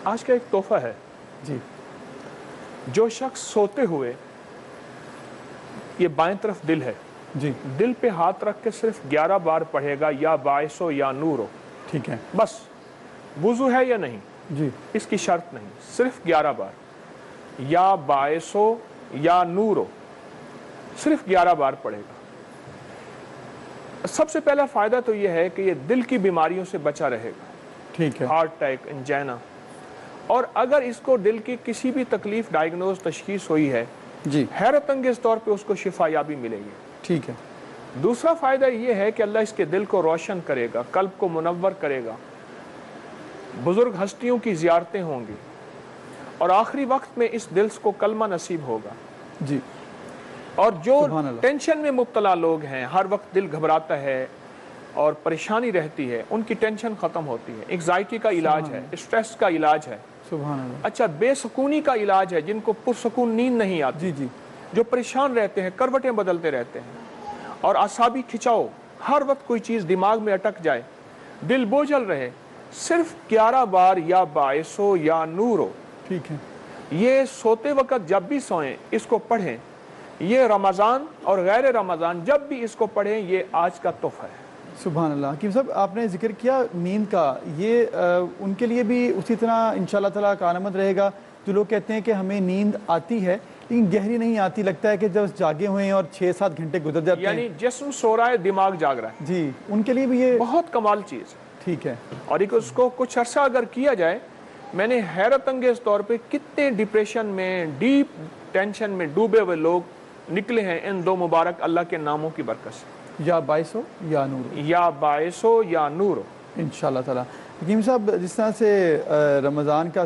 آج کا ایک تحفہ ہے جی جو شخص سوتے ہوئے یہ بائیں طرف دل ہے جی دل پہ ہاتھ رکھ کے صرف 11 بار پڑھے گا یا باعث ہو یا نور ہو ٹھیک ہے بس وضو ہے یا نہیں جی اس کی شرط نہیں صرف 11 بار یا باعث ہو یا نور ہو صرف 11 بار پڑھے گا سب سے پہلا فائدہ تو یہ ہے کہ یہ دل کی بیماریوں سے بچا رہے گا ٹھیک ہے ہارٹ اٹیک انجینا اور اگر اس کو دل کی کسی بھی تکلیف ڈائگنوز تشخیص ہوئی ہے جی حیرت انگیز طور پہ اس کو شفا یابی ملے گی ٹھیک ہے دوسرا فائدہ یہ ہے کہ اللہ اس کے دل کو روشن کرے گا قلب کو منور کرے گا بزرگ ہستیوں کی زیارتیں ہوں گی اور آخری وقت میں اس دل کو کلمہ نصیب ہوگا جی اور جو سبحان اللہ ٹینشن میں مبتلا لوگ ہیں ہر وقت دل گھبراتا ہے اور پریشانی رہتی ہے ان کی ٹینشن ختم ہوتی ہے انگزائٹی کا علاج ہے اسٹریس کا علاج ہے سبحان اللہ اچھا بے سکونی کا علاج ہے جن کو پرسکون نیند نہیں آتی جی جی جو پریشان رہتے ہیں کروٹیں بدلتے رہتے ہیں اور اعصابی کھچاؤ ہر وقت کوئی چیز دماغ میں اٹک جائے دل بوجھل رہے صرف 11 بار یا باعث ہو یا نور ہو ٹھیک ہے یہ سوتے وقت جب بھی سوئیں اس کو پڑھیں یہ رمضان اور غیر رمضان جب بھی اس کو پڑھیں یہ آج کا تحفہ ہے سبحان اللہ حکیم صاحب آپ نے ذکر کیا نیند کا یہ ان کے لیے بھی اسی طرح انشاءاللہ تعالیٰ کارآمد رہے گا جو لوگ کہتے ہیں کہ ہمیں نیند آتی ہے لیکن گہری نہیں آتی لگتا ہے کہ جب جاگے ہوئے ہیں اور 6-7 گھنٹے گزر جاتے ہیں یعنی جسم سو رہا ہے دماغ جاگ رہا ہے جی ان کے لیے بھی یہ بہت کمال چیز ہے ٹھیک ہے اور ایک اس کو کچھ عرصہ اگر کیا جائے میں نے حیرت انگیز طور پہ کتنے ڈپریشن میں ڈیپ ٹینشن میں ڈوبے ہوئے لوگ نکلے ہیں ان دو مبارک اللہ کے ناموں کی برکت سے یا باعث ہو یا نور ہو یا باعث ہو یا نور ہو انشاءاللہ تعالیٰ حکیم صاحب جس طرح سے رمضان کا